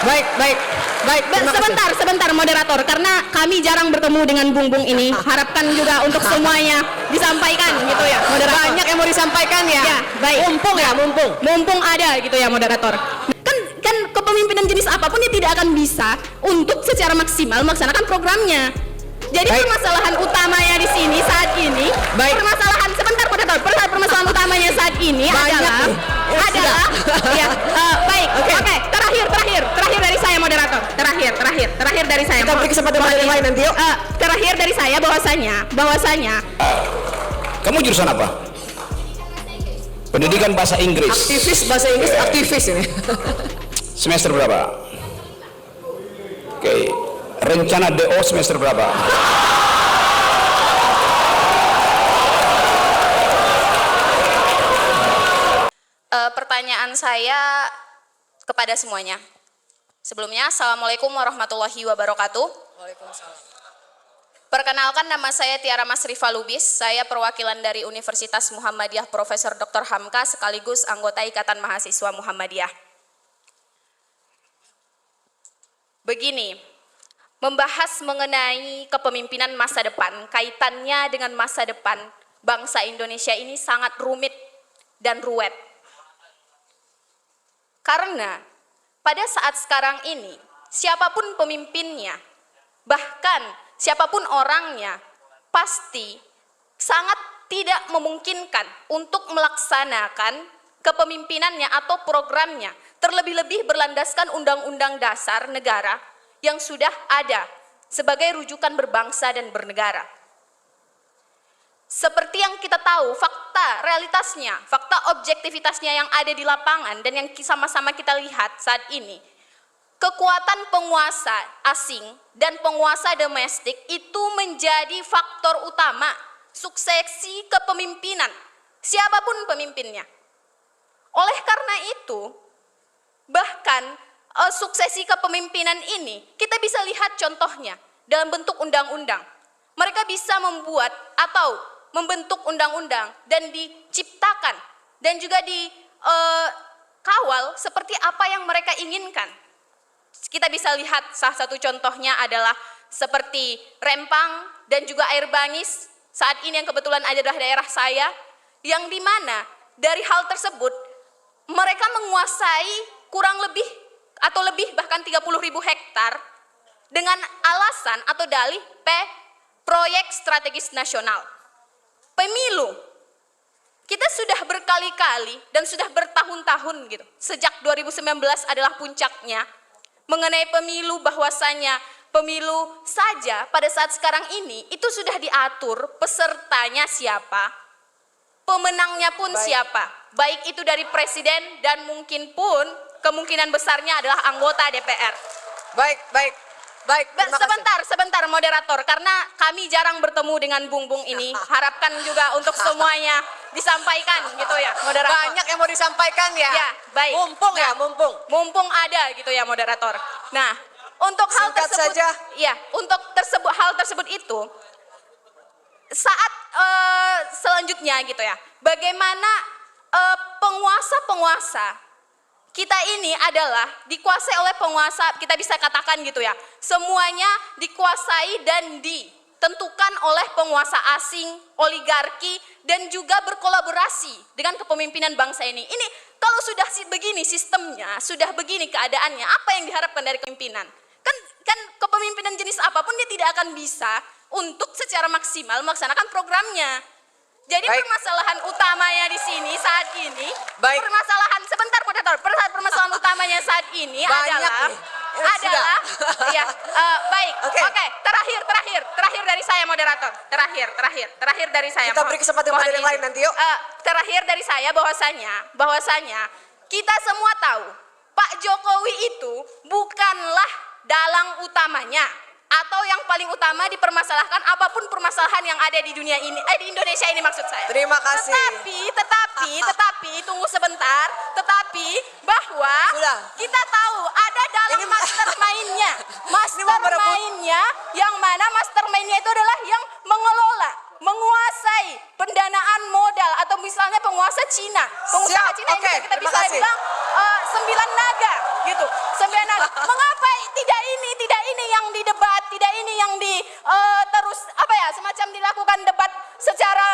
Baik, baik, baik. Sebentar moderator, karena kami jarang bertemu dengan Bung ini. Harapkan juga untuk semuanya disampaikan gitu ya, moderator. Banyak yang mau disampaikan ya. Ya, baik. Mumpung. Ada gitu ya, moderator. Kan kepemimpinan jenis apapun dia tidak akan bisa untuk secara maksimal melaksanakan programnya. Jadi baik. Permasalahan utamanya di sini saat ini, baik. Permasalahan utamanya saat ini adalah ya, baik. Oke. Terakhir dari saya, moderator. Terakhir dari saya. Kita beri kesempatan pada yang lain nanti yuk. Terakhir dari saya bahwasanya Kamu jurusan apa? Pendidikan bahasa Inggris. Aktivis bahasa Inggris, aktivis ini. Semester berapa? Oke. Rencana DO semester berapa? Pertanyaan saya kepada semuanya. Sebelumnya, Assalamualaikum warahmatullahi wabarakatuh. Waalaikumsalam. Perkenalkan, nama saya Tiara Masrifa Lubis. Saya perwakilan dari Universitas Muhammadiyah Profesor Dr. Hamka sekaligus anggota Ikatan Mahasiswa Muhammadiyah. Begini, membahas mengenai kepemimpinan masa depan, kaitannya dengan masa depan bangsa Indonesia ini sangat rumit dan ruwet. Karena pada saat sekarang ini, siapapun pemimpinnya, bahkan siapapun orangnya, pasti sangat tidak memungkinkan untuk melaksanakan kepemimpinannya atau programnya, terlebih-lebih berlandaskan Undang-Undang Dasar Negara yang sudah ada sebagai rujukan berbangsa dan bernegara. Seperti yang kita tahu, fakta realitasnya, fakta objektivitasnya yang ada di lapangan dan yang sama-sama kita lihat saat ini, kekuatan penguasa asing dan penguasa domestik itu menjadi faktor utama suksesi kepemimpinan, siapapun pemimpinnya. Oleh karena itu, bahkan suksesi kepemimpinan ini kita bisa lihat contohnya dalam bentuk undang-undang. Mereka bisa membuat atau membentuk undang-undang dan diciptakan dan juga dikawal seperti apa yang mereka inginkan. Kita bisa lihat salah satu contohnya adalah seperti Rempang dan juga Air Bangis saat ini yang kebetulan adalah daerah saya, yang dimana dari hal tersebut mereka menguasai kurang lebih atau lebih bahkan 30.000 hektar dengan alasan atau dalih proyek strategis nasional. Pemilu, kita sudah berkali-kali dan sudah bertahun-tahun gitu, sejak 2019 adalah puncaknya, mengenai pemilu, bahwasanya pemilu saja pada saat sekarang ini itu sudah diatur pesertanya siapa, pemenangnya pun siapa, baik itu dari presiden dan mungkin pun kemungkinan besarnya adalah anggota DPR. Baik. Sebentar moderator, karena kami jarang bertemu dengan Bung ini. Harapkan juga untuk semuanya disampaikan gitu ya, moderator. Banyak yang mau disampaikan ya. Ya, baik. Mumpung ada gitu ya, moderator. Nah, untuk hal Singkat tersebut saja. ya, untuk hal tersebut itu saat selanjutnya gitu ya. Bagaimana penguasa-penguasa kita ini adalah dikuasai oleh penguasa, kita bisa katakan gitu ya, semuanya dikuasai dan ditentukan oleh penguasa asing, oligarki, dan juga berkolaborasi dengan kepemimpinan bangsa ini. Ini kalau sudah begini sistemnya, sudah begini keadaannya, apa yang diharapkan dari kepemimpinan? Kan kepemimpinan jenis apapun dia tidak akan bisa untuk secara maksimal melaksanakan programnya. Jadi permasalahan utamanya di sini saat ini, permasalahan utamanya saat ini adalah ya, baik. Oke, terakhir dari saya, moderator. Terakhir dari saya. Kita beri kesempatan pada yang lain nanti yuk. Terakhir dari saya bahwasanya kita semua tahu Pak Jokowi itu bukanlah dalang utamanya atau yang paling utama dipermasalahkan apapun permasalahan yang ada di dunia ini, di Indonesia ini maksud saya. Terima kasih. Tetapi tunggu sebentar, bahwa kita tahu ada dalam mastermind-nya, yang mana mastermind-nya itu adalah yang mengelola, menguasai pendanaan modal atau misalnya penguasa Cina, pengusaha Cina yang kita bisa bilang 9 naga gitu, 9 naga. yang didebat, tidak ini yang terus apa ya, semacam dilakukan debat secara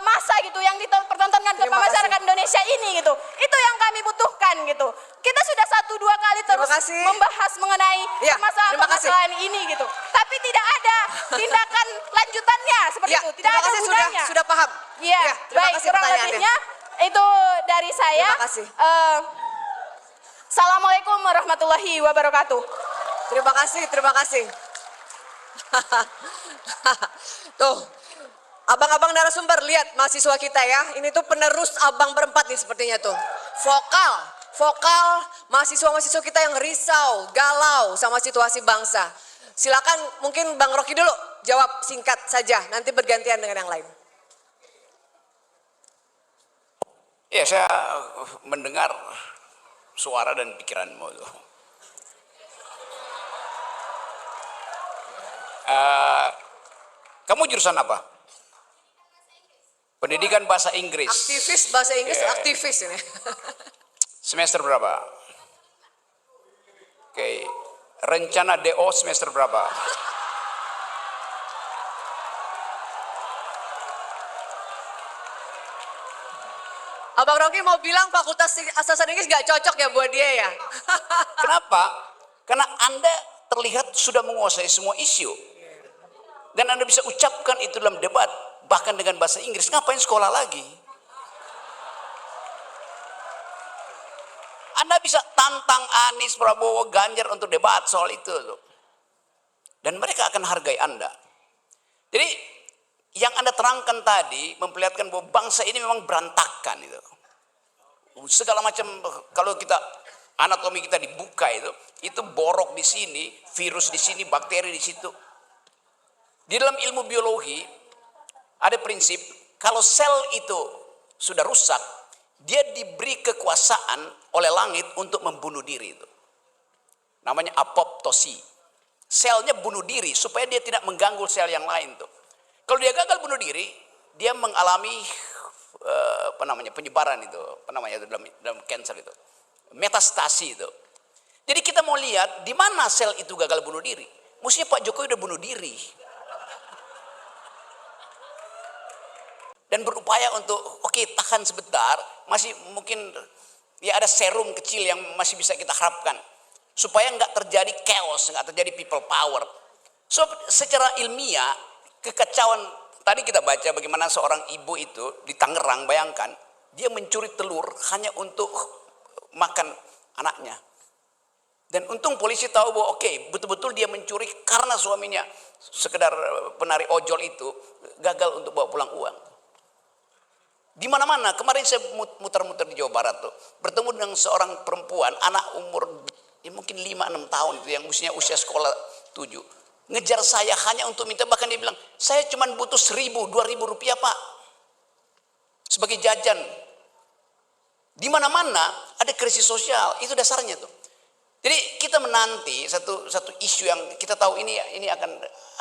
massa gitu, yang dipertontonkan ke Terima masyarakat kasih. Indonesia ini gitu. Itu yang kami butuhkan gitu. Kita sudah 1-2 kali terus Terima kasih. membahas mengenai Ya, terima kasih. permasalahan ini gitu. Tapi tidak ada tindakan lanjutannya seperti Ya, itu. Tidak terima ada kasih gunanya. sudah paham. Iya, Ya, terima baik, kasih kurang pertanyaannya. lebihnya itu dari saya. Terima kasih. Assalamualaikum warahmatullahi wabarakatuh. Terima kasih, terima kasih. Tuh, abang-abang narasumber, lihat mahasiswa kita ya. Ini tuh penerus abang berempat nih sepertinya tuh. Vokal mahasiswa-mahasiswa kita yang risau, galau sama situasi bangsa. Silakan mungkin Bang Rocky dulu jawab singkat saja, nanti bergantian dengan yang lain. Ya, saya mendengar suara dan pikiranmu tuh. Kamu jurusan apa? Pendidikan bahasa Inggris. Aktivis bahasa Inggris, Ya. aktivis ini. Semester berapa? Oke, rencana DO semester berapa? Abang Rocky mau bilang fakultas sastra Inggris gak cocok ya buat dia ya? Kenapa? Karena Anda terlihat sudah menguasai semua isu. Dan Anda bisa ucapkan itu dalam debat, bahkan dengan bahasa Inggris. Ngapain sekolah lagi? Anda bisa tantang Anies, Prabowo, Ganjar untuk debat soal itu. Dan mereka akan hargai Anda. Jadi yang Anda terangkan tadi memperlihatkan bahwa bangsa ini memang berantakan itu. Segala macam, kalau kita anatomi kita dibuka itu borok di sini, virus di sini, bakteri di situ. Di dalam ilmu biologi ada prinsip kalau sel itu sudah rusak, dia diberi kekuasaan oleh langit untuk membunuh diri itu. Namanya apoptosi. Selnya bunuh diri supaya dia tidak mengganggu sel yang lain tuh. Kalau dia gagal bunuh diri, dia mengalami penyebaran itu, dalam kanker itu, metastasi itu. Jadi kita mau lihat di mana sel itu gagal bunuh diri. Mestinya Pak Jokowi udah bunuh diri dan berupaya untuk tahan sebentar, masih mungkin ya ada serum kecil yang masih bisa kita harapkan supaya nggak terjadi chaos, nggak terjadi people power. So secara ilmiah kekacauan tadi kita baca bagaimana seorang ibu itu di Tangerang, bayangkan dia mencuri telur hanya untuk makan anaknya. Dan untung polisi tahu bahwa betul-betul dia mencuri karena suaminya sekedar penari ojol itu gagal untuk bawa pulang uang. Di mana-mana kemarin saya muter-muter di Jawa Barat tuh, bertemu dengan seorang perempuan anak umur mungkin 5-6 tahun itu yang usia sekolah 7. Ngejar saya hanya untuk minta, bahkan dia bilang, saya cuma butuh 1.000-2.000 rupiah Pak sebagai jajan. Di mana-mana ada krisis sosial, itu dasarnya tuh. Jadi kita menanti satu isu yang kita tahu ini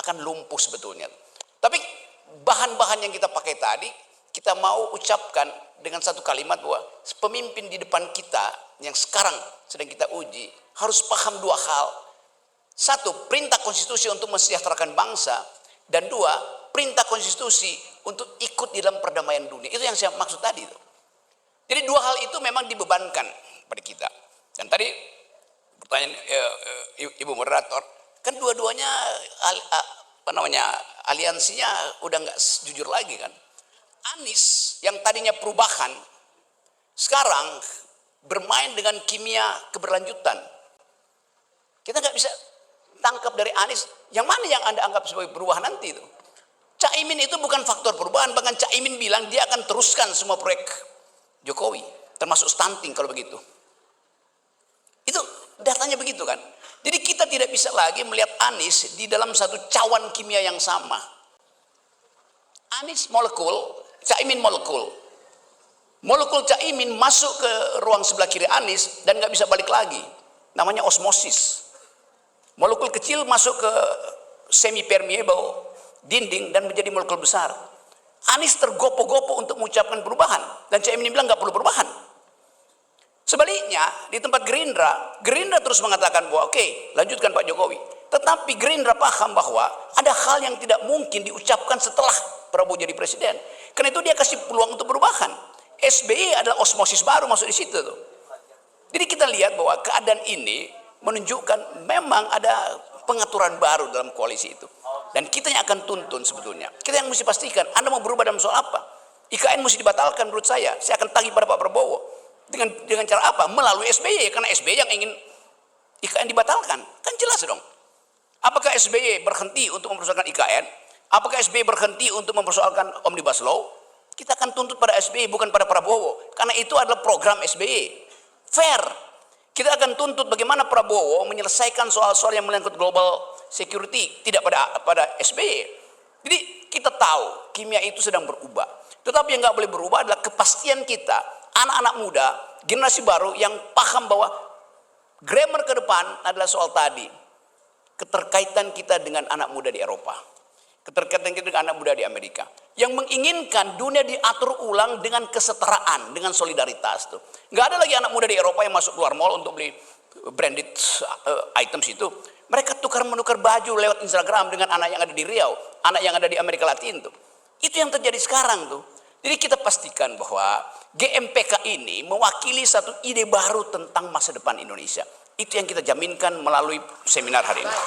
akan lumpuh sebetulnya. Tapi bahan-bahan yang kita pakai tadi, kita mau ucapkan dengan satu kalimat bahwa pemimpin di depan kita yang sekarang sedang kita uji harus paham dua hal. Satu, perintah konstitusi untuk mensejahterakan bangsa. Dan dua, perintah konstitusi untuk ikut di dalam perdamaian dunia. Itu yang saya maksud tadi. Jadi dua hal itu memang dibebankan pada kita. Dan tadi pertanyaan Ibu moderator, kan dua-duanya aliansinya udah nggak jujur lagi kan. Anies yang tadinya perubahan, sekarang bermain dengan kimia keberlanjutan. Kita nggak bisa tangkap dari Anies, yang mana yang Anda anggap sebagai perubahan nanti itu. Caimin itu bukan faktor perubahan, bahkan Caimin bilang dia akan teruskan semua proyek Jokowi, termasuk stunting kalau begitu. Itu datanya begitu kan. Jadi kita tidak bisa lagi melihat Anies di dalam satu cawan kimia yang sama. Anies molekul, Caimin molekul. Molekul Caimin masuk ke ruang sebelah kiri Anies dan nggak bisa balik lagi. Namanya osmosis. Molekul kecil masuk ke semi permeable dinding dan menjadi molekul besar. Anies tergopoh-gopoh untuk mengucapkan perubahan dan Caimin bilang nggak perlu perubahan. Sebaliknya di tempat Gerindra terus mengatakan bahwa lanjutkan Pak Jokowi. Tetapi Gerindra paham bahwa ada hal yang tidak mungkin diucapkan setelah Prabowo jadi presiden. Karena itu dia kasih peluang untuk perubahan. SBY adalah osmosis baru masuk di situ tuh. Jadi kita lihat bahwa keadaan ini menunjukkan memang ada pengaturan baru dalam koalisi itu. Dan kita yang akan tuntun sebetulnya. Kita yang mesti pastikan Anda mau berubah dalam soal apa. IKN mesti dibatalkan menurut saya. Saya akan tagih pada Pak Prabowo. Dengan cara apa? Melalui SBY. Karena SBY yang ingin IKN dibatalkan. Kan jelas dong. Apakah SBY berhenti untuk mempersoalkan IKN? Apakah SBY berhenti untuk mempersoalkan Omnibus Law? Kita akan tuntut pada SBY bukan pada Prabowo. Karena itu adalah program SBY. Fair. Kita akan tuntut bagaimana Prabowo menyelesaikan soal-soal yang menyangkut global security. Tidak pada SBY. Jadi kita tahu kimia itu sedang berubah. Tetapi yang nggak boleh berubah adalah kepastian kita. Anak-anak muda, generasi baru yang paham bahwa grammar ke depan adalah soal tadi. Keterkaitan kita dengan anak muda di Eropa. Keterkaitan kita dengan anak muda di Amerika. Yang menginginkan dunia diatur ulang dengan kesetaraan, dengan solidaritas tuh. Nggak ada lagi anak muda di Eropa yang masuk keluar mall untuk beli branded items itu. Mereka tukar-menukar baju lewat Instagram dengan anak yang ada di Riau, anak yang ada di Amerika Latin tuh. Itu yang terjadi sekarang tuh. Jadi kita pastikan bahwa GMPK ini mewakili satu ide baru tentang masa depan Indonesia. Itu yang kita jaminkan melalui seminar hari ini.